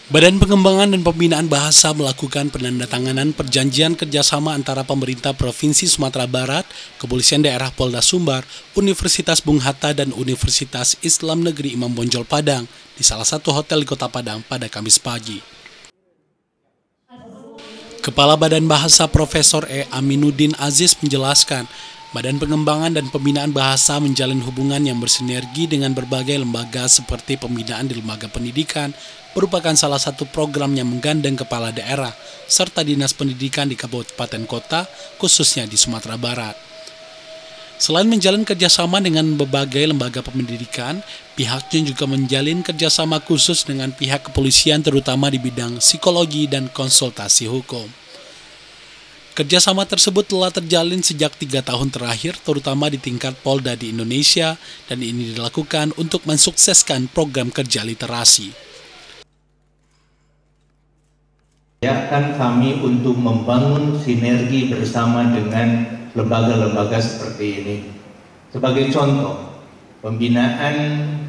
Badan Pengembangan dan Pembinaan Bahasa melakukan penandatanganan perjanjian kerjasama antara pemerintah Provinsi Sumatera Barat, Kepolisian Daerah Polda Sumbar, Universitas Bung Hatta, dan Universitas Islam Negeri Imam Bonjol Padang di salah satu hotel di Kota Padang pada Kamis pagi. Kepala Badan Bahasa Profesor E. Aminuddin Aziz menjelaskan, Badan Pengembangan dan Pembinaan Bahasa menjalin hubungan yang bersinergi dengan berbagai lembaga seperti pembinaan di lembaga pendidikan, merupakan salah satu program yang menggandeng kepala daerah, serta dinas pendidikan di kabupaten kota, khususnya di Sumatera Barat. Selain menjalin kerjasama dengan berbagai lembaga pendidikan, pihaknya juga menjalin kerjasama khusus dengan pihak kepolisian terutama di bidang psikologi dan konsultasi hukum. Kerjasama tersebut telah terjalin sejak 3 tahun terakhir, terutama di tingkat Polda di Indonesia, dan ini dilakukan untuk mensukseskan program kerja literasi. Akan kami untuk membangun sinergi bersama dengan lembaga-lembaga seperti ini. Sebagai contoh, pembinaan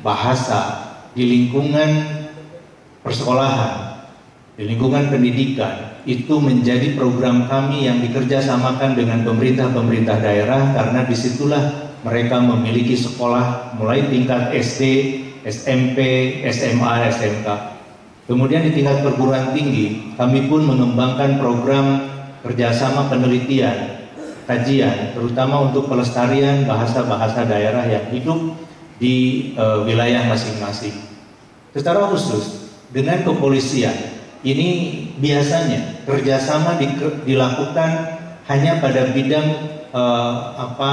bahasa di lingkungan persekolahan, di lingkungan pendidikan, itu menjadi program kami yang dikerjasamakan dengan pemerintah-pemerintah daerah, karena disitulah mereka memiliki sekolah mulai tingkat SD, SMP, SMA, SMK. Kemudian di tingkat perguruan tinggi, kami pun mengembangkan program kerjasama penelitian, kajian, terutama untuk pelestarian bahasa-bahasa daerah yang hidup di wilayah masing-masing. Secara khusus, dengan kepolisian, ini biasanya kerjasama dilakukan hanya pada bidang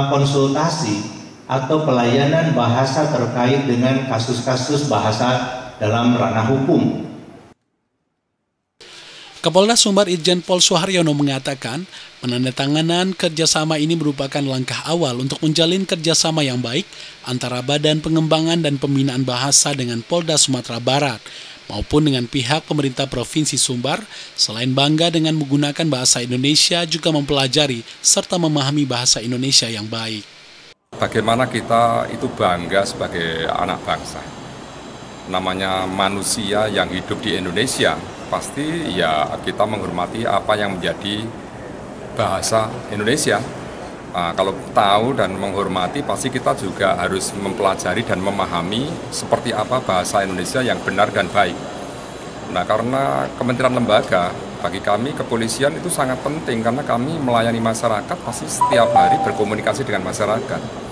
konsultasi atau pelayanan bahasa terkait dengan kasus-kasus bahasa dalam ranah hukum. Kapolda Sumbar Irjen Pol Suharyono mengatakan, penandatanganan kerjasama ini merupakan langkah awal untuk menjalin kerjasama yang baik antara Badan Pengembangan dan Pembinaan Bahasa dengan Polda Sumatera Barat, maupun dengan pihak pemerintah Provinsi Sumbar. Selain bangga dengan menggunakan bahasa Indonesia, juga mempelajari serta memahami bahasa Indonesia yang baik. Bagaimana kita itu bangga sebagai anak bangsa. Namanya manusia yang hidup di Indonesia, pasti ya kita menghormati apa yang menjadi bahasa Indonesia. Nah, kalau tahu dan menghormati, pasti kita juga harus mempelajari dan memahami seperti apa bahasa Indonesia yang benar dan baik. Nah, karena kementerian lembaga, bagi kami kepolisian itu sangat penting, karena kami melayani masyarakat, pasti setiap hari berkomunikasi dengan masyarakat.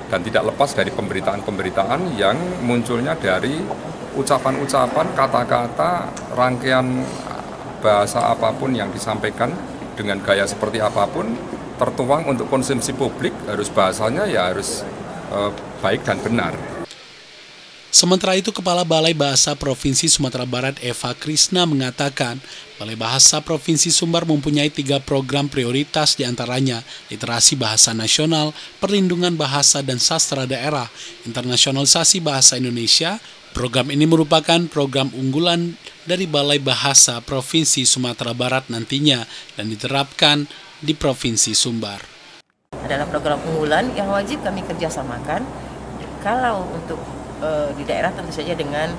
Dan tidak lepas dari pemberitaan-pemberitaan yang munculnya dari ucapan-ucapan, kata-kata, rangkaian bahasa apapun yang disampaikan dengan gaya seperti apapun, tertuang untuk konsumsi publik, harus bahasanya ya harus baik dan benar. Sementara itu, Kepala Balai Bahasa Provinsi Sumatera Barat Eva Krisna mengatakan, Balai Bahasa Provinsi Sumbar mempunyai 3 program prioritas, diantaranya literasi bahasa nasional, perlindungan bahasa dan sastra daerah, internasionalisasi bahasa Indonesia. Program ini merupakan program unggulan dari Balai Bahasa Provinsi Sumatera Barat nantinya dan diterapkan di Provinsi Sumbar. Adalah program unggulan yang wajib kami kerjasamakan. Kalau untuk di daerah tentu saja dengan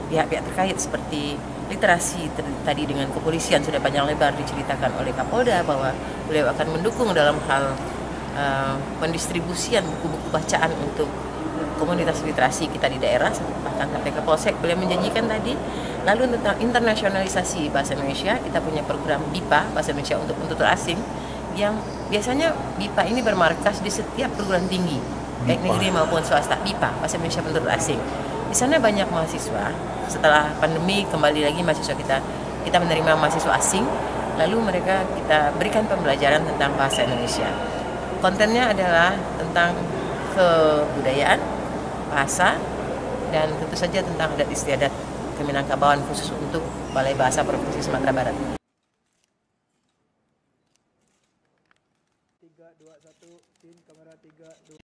pihak-pihak terkait seperti literasi, tadi dengan kepolisian sudah panjang lebar diceritakan oleh Kapolda bahwa beliau akan mendukung dalam hal pendistribusian buku-buku bacaan untuk komunitas literasi kita di daerah, bahkan sampai ke Polsek beliau menjanjikan tadi. Lalu tentang internasionalisasi bahasa Indonesia, kita punya program BIPA, Bahasa Indonesia untuk Penutur Asing, yang biasanya BIPA ini bermarkas di setiap perguruan tinggi, baik negeri maupun swasta. BIPA, Bahasa Indonesia Penutur Asing. Di sana banyak mahasiswa. Setelah pandemi kembali lagi mahasiswa kita menerima mahasiswa asing, lalu mereka kita berikan pembelajaran tentang bahasa Indonesia. Kontennya adalah tentang kebudayaan, bahasa, dan tentu saja tentang adat istiadat Keminangkabauan khusus untuk Balai Bahasa Provinsi Sumatera Barat. 3, 2, 1, kamera 3, 2.